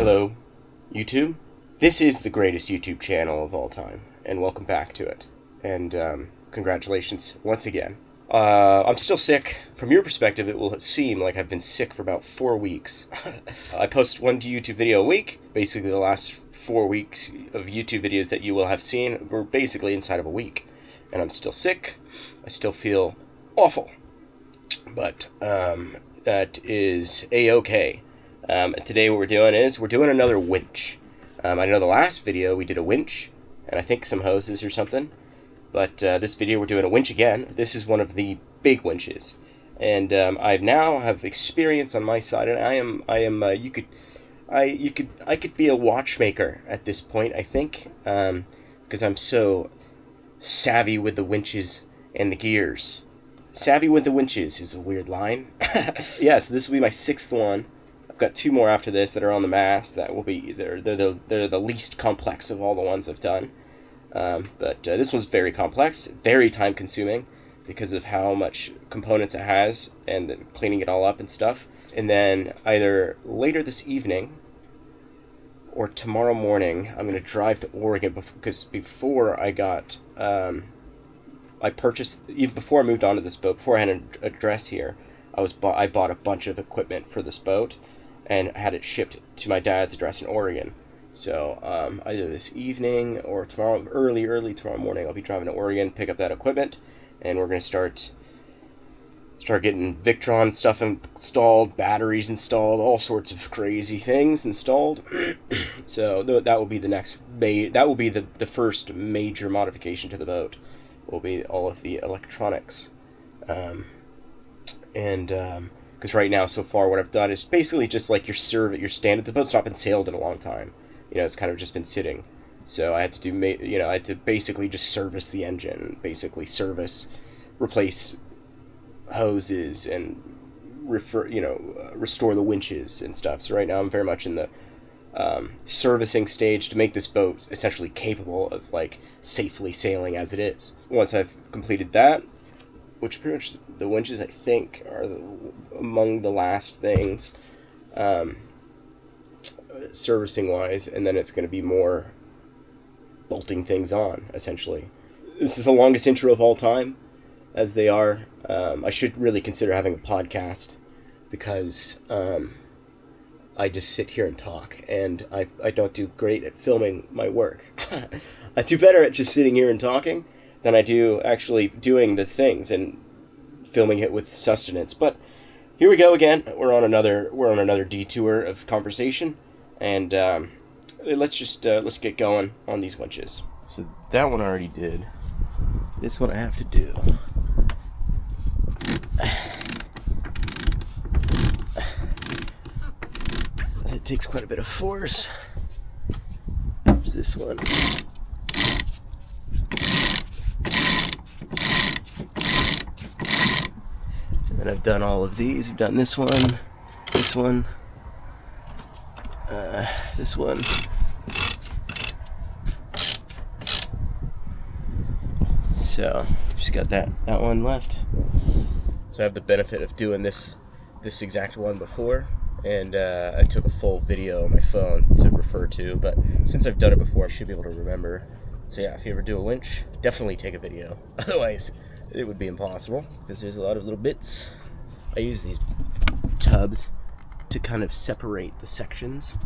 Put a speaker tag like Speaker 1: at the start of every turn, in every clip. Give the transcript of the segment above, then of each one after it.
Speaker 1: Hello, YouTube. This is the greatest YouTube channel of all time, and welcome back to it. And congratulations once again. I'm still sick. From your perspective, it will seem like I've been sick for about 4 weeks. I post one YouTube video a week. Basically, the last 4 weeks of YouTube videos that you will have seen were basically inside of a week. And I'm still sick. I still feel awful. But that is A-okay. And today what we're doing is we're doing another winch. I know the last video we did a winch, and I think some hoses or something. But this video we're doing a winch again. This is one of the big winches, and I now have experience on my side, and I could be a watchmaker at this point, I think, because I'm so savvy with the winches and the gears. Savvy with the winches is a weird line. Yeah, so this will be my 6th one. I've got 2 more after this that are on the mast. That will be they're the least complex of all the ones I've done. But this one's very complex, very time consuming because of how much components it has and cleaning it all up and stuff. And then either later this evening or tomorrow morning, I'm going to drive to Oregon because before I got, I purchased, even before I moved on to this boat, before I had an address here, I bought a bunch of equipment for this boat and had it shipped to my dad's address in Oregon. So either this evening or tomorrow, early tomorrow morning, I'll be driving to Oregon, pick up that equipment, and we're going to start getting Victron stuff installed, batteries installed, all sorts of crazy things installed. So that will be the next that will be the first major modification to the boat. Will be all of the electronics, because right now so far what I've done is basically just like your standard. The boat's not been sailed in a long time. You know, it's kind of just been sitting. So I had to I had to basically just service the engine, basically replace hoses and restore the winches and stuff. So right now I'm very much in the servicing stage to make this boat essentially capable of like safely sailing as it is. Once I've completed that, which pretty much the winches I think are among the last things, servicing wise, and then it's going to be more bolting things on essentially. This is the longest intro of all time, as they are. I should really consider having a podcast because I just sit here and talk, and I don't do great at filming my work. I do better at just sitting here and talking than I do actually doing the things and filming it with sustenance. But here we go again. We're on another detour of conversation, and let's get going on these winches. So that one I already did. This one I have to do. It takes quite a bit of force. There's this one. And then I've done all of these. I've done this one, this one, this one. So just got that one left. So I have the benefit of doing this exact one before. And I took a full video on my phone to refer to, but since I've done it before, I should be able to remember. So yeah, if you ever do a winch, definitely take a video. Otherwise, it would be impossible, because there's a lot of little bits. I use these tubs to kind of separate the sections.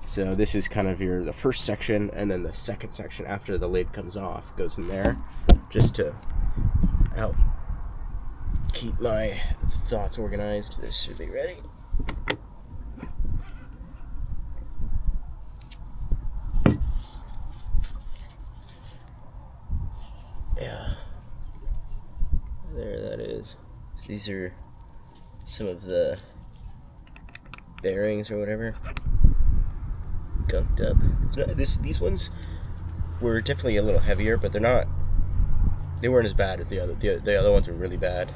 Speaker 1: So this is kind of the first section, and then the second section after the lid comes off goes in there, just to help keep my thoughts organized. This should be ready. Yeah, there that is. So these are some of the bearings or whatever, gunked up. It's not these ones were definitely a little heavier, but they weren't as bad as the other ones were really bad,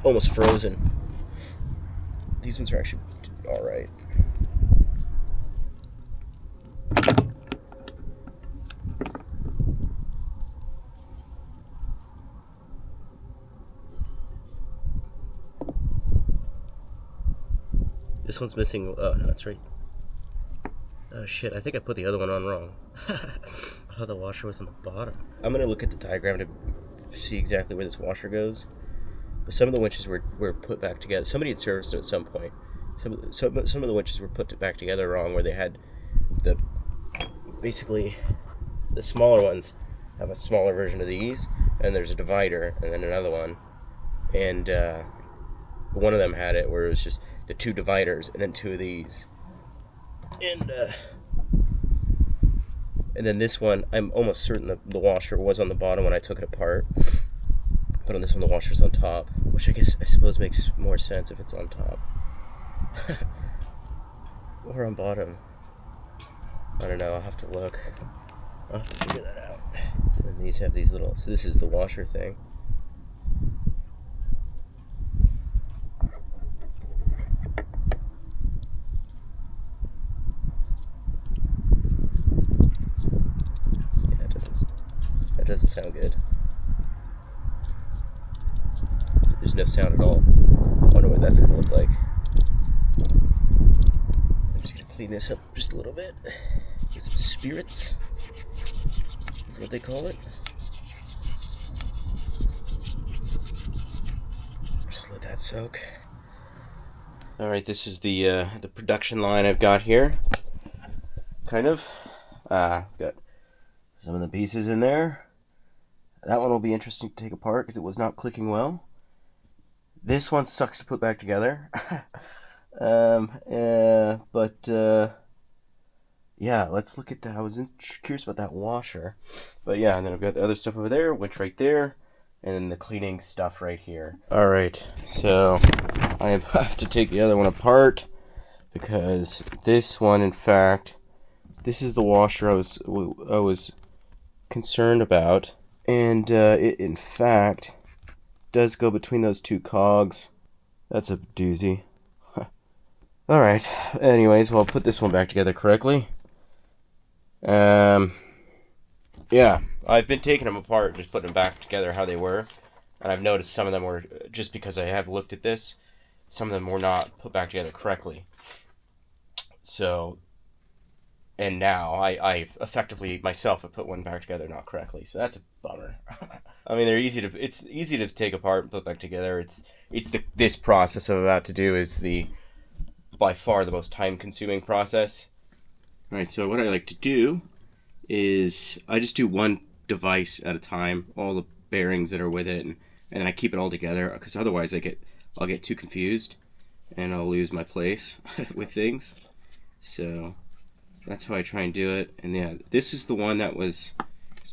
Speaker 1: almost frozen. These ones are actually all right. This one's missing. Oh no, that's right. Oh shit, I think I put the other one on wrong. Oh, the washer was on the bottom. I'm gonna look at the diagram to see exactly where this washer goes. But some of the winches were put back together. Somebody had serviced it at some point. Some of the winches were put back together wrong, where they had basically the smaller ones have a smaller version of these, and there's a divider, and then another one, and one of them had it where it was just the two dividers and then two of these, and then this one, I'm almost certain the washer was on the bottom when I took it apart, but on this one the washer's on top, which I suppose makes more sense if it's on top. Or on bottom. I don't know, I'll have to look. I'll have to figure that out. And then these have these little, so this is the washer thing. Yeah, that doesn't sound good. There's no sound at all. I wonder what that's gonna look like. I'm just gonna clean this up just a little bit. Get some spirits. Is what they call it. Just let that soak. All right, this is the production line I've got here. Kind of. Got some of the pieces in there. That one will be interesting to take apart because it was not clicking well. This one sucks to put back together. Yeah, let's look at that. I was curious about that washer. But yeah, and then I've got the other stuff over there, winch right there, and then the cleaning stuff right here. Alright, so I have to take the other one apart because this one, in fact, this is the washer I was concerned about. And it, in fact, does go between those two cogs. That's a doozy. Alright, anyways, well, I'll put this one back together correctly. Yeah, I've been taking them apart, just putting them back together how they were. And I've noticed some of them were, just because I have looked at this, some of them were not put back together correctly. So, and now I effectively myself have put one back together not correctly. So that's a bummer. I mean, it's easy to take apart and put back together. This process I'm about to do is by far the most time-consuming process. All right, so what I like to do is I just do one device at a time, all the bearings that are with it, and then I keep it all together, because otherwise I'll get too confused and I'll lose my place with things. So that's how I try and do it. And yeah, this is the one that it's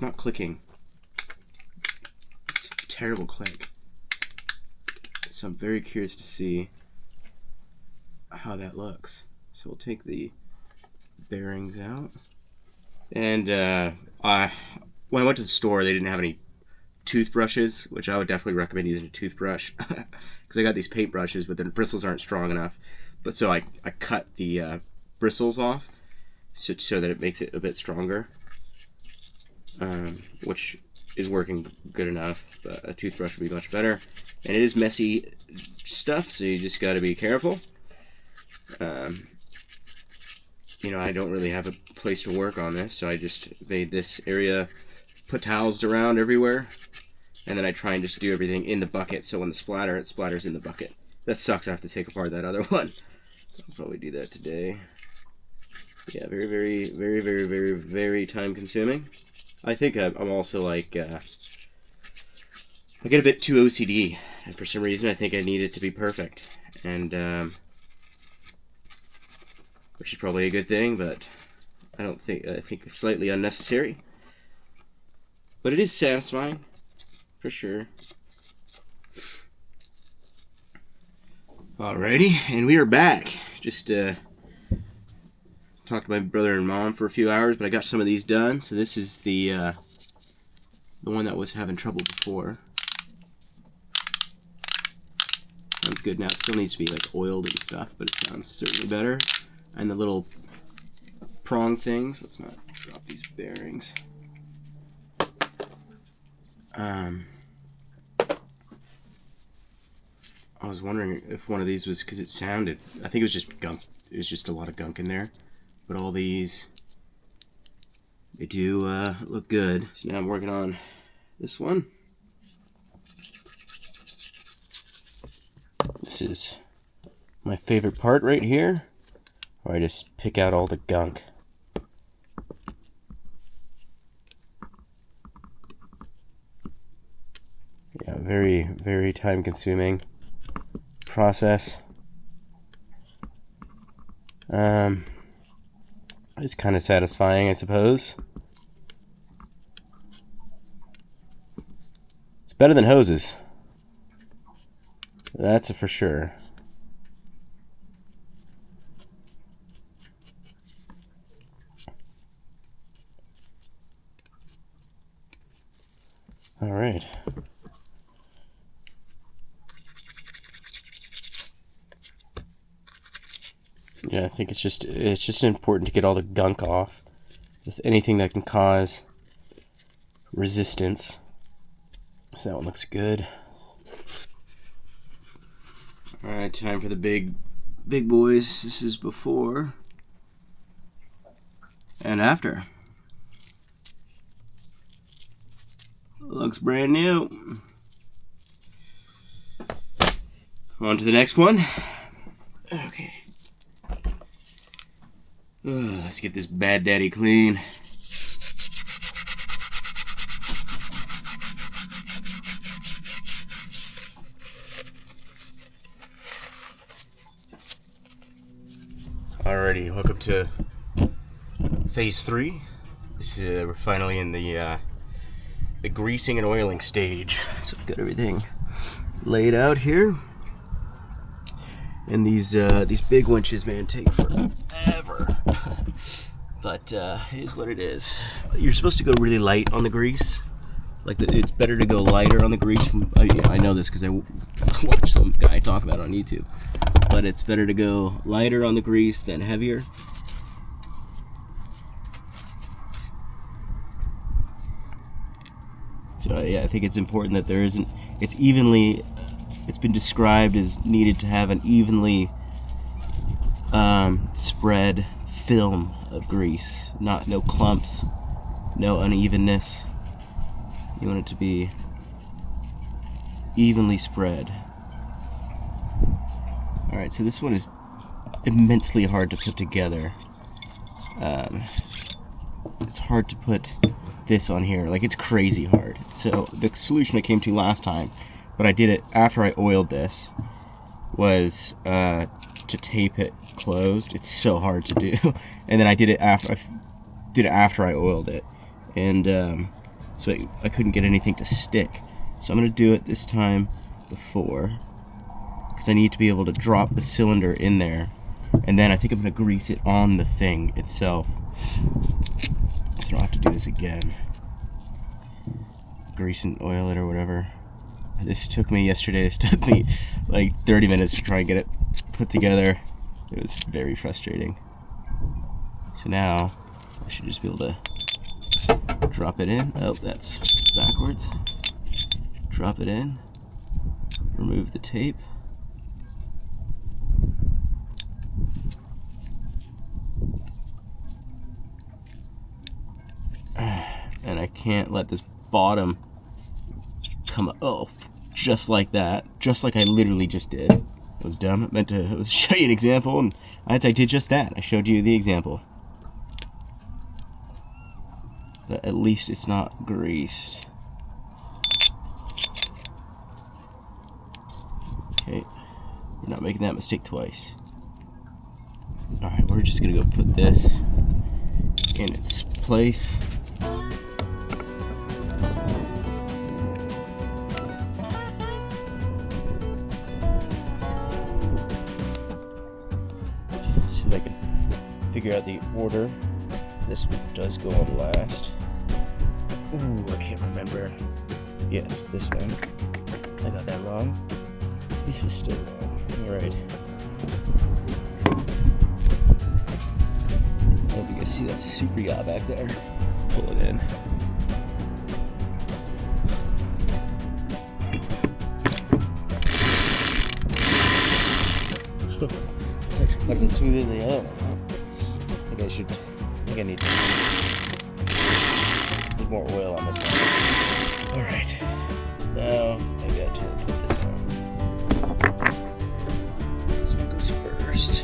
Speaker 1: not clicking. It's a terrible click. So I'm very curious to see how that looks. So we'll take the bearings out. And when I went to the store, they didn't have any toothbrushes, which I would definitely recommend using a toothbrush, because I got these paint brushes, but the bristles aren't strong enough. But so I cut the bristles off so that it makes it a bit stronger, which is working good enough, but a toothbrush would be much better. And it is messy stuff, so you just got to be careful. I don't really have a place to work on this, so I just made this area, put towels around everywhere, and then I try and just do everything in the bucket, so when it splatters in the bucket. That sucks, I have to take apart that other one. I'll probably do that today. Yeah, very, very, very, very, very, very time consuming. I think I'm also like, I get a bit too OCD, and for some reason I think I need it to be perfect, and which is probably a good thing, but I think it's slightly unnecessary. But it is satisfying, for sure. Alrighty, and we are back. Just talked to my brother and mom for a few hours, but I got some of these done. So this is the one that was having trouble before. Sounds good now. It still needs to be like oiled and stuff, but it sounds certainly better. And the little prong things. Let's not drop these bearings. I was wondering if one of these was, because it sounded, I think it was just gunk. It was just a lot of gunk in there. but all these, they do look good. So now I'm working on this one. This is my favorite part right here, where I just pick out all the gunk. Yeah, very, very time consuming process. It's kind of satisfying, I suppose. It's better than hoses. That's for sure. All right. Yeah, I think it's just important to get all the gunk off. With anything that can cause resistance. So that one looks good. All right, time for the big boys. This is before and after. Looks brand new. On to the next one. Okay. Let's get this bad daddy clean. Alrighty, welcome to phase 3. We're finally in the greasing and oiling stage. So we've got everything laid out here. And these big winches, man, take forever. But it is what it is. You're supposed to go really light on the grease. It's better to go lighter on the grease. I know this because I watched some guy talk about it on YouTube. But it's better to go lighter on the grease than heavier. So yeah, I think it's important that there isn't. It's been described as needed to have an evenly spread film of grease, no clumps, no unevenness. You want it to be evenly spread. All right, so this one is immensely hard to put together. It's hard to put this on here, it's crazy hard. So the solution I came to last time, but I did it after I oiled this, was to tape it closed. It's so hard to do. And then I did it after I oiled it, and so I couldn't get anything to stick. So I'm gonna do it this time before, because I need to be able to drop the cylinder in there, and then I think I'm gonna grease it on the thing itself, so I don't have to do this again. Grease and oil it or whatever. This took me 30 minutes to try and get it put together. It was very frustrating. So now I should just be able to drop it in. Oh, that's backwards. Drop it in. Remove the tape. And I can't let this bottom come up. Oh, just like that. Just like I literally just did. It was dumb. I meant to show you an example, and I did just that. I showed you the example. But at least it's not greased. Okay. We're not making that mistake twice. Alright, we're just gonna go put this in its place. See if I can figure out the order. This one does go on last. Ooh, I can't remember. Yes, this one. I got that wrong. This is still wrong. Alright. I hope you guys see that super yacht back there. Pull it in. It's actually quite a bit smoother than the other one. I think think I need more oil on this one. All right, now I got to put this on. This one goes first.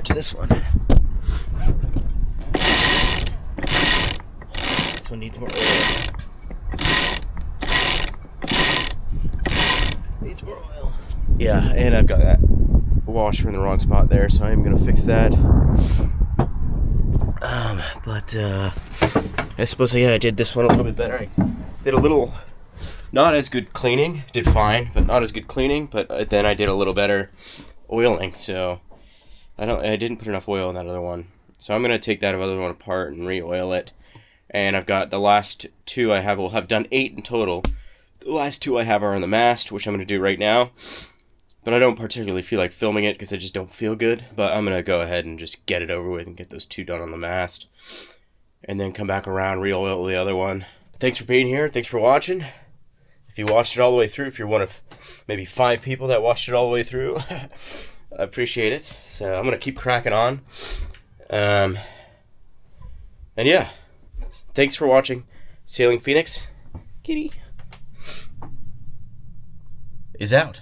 Speaker 1: To this one. This one needs more oil. Needs more oil. Yeah, and I've got that washer in the wrong spot there, so I'm gonna fix that. I suppose I did this one a little bit better. I did a little, not as good cleaning. Did fine, but not as good cleaning. But then I did a little better oiling, so. I didn't put enough oil in that other one. So I'm going to take that other one apart and re-oil it. And I've got the last two I have, will have done 8 in total. The last 2 I have are on the mast, which I'm going to do right now. But I don't particularly feel like filming it because I just don't feel good. But I'm going to go ahead and just get it over with and get those 2 done on the mast. And then come back around, re-oil the other one. Thanks for being here. Thanks for watching. If you watched it all the way through, if you're one of maybe 5 people that watched it all the way through, I appreciate it. So I'm going to keep cracking on. And yeah, thanks for watching. Sailing Phoenix, Kitty, is out.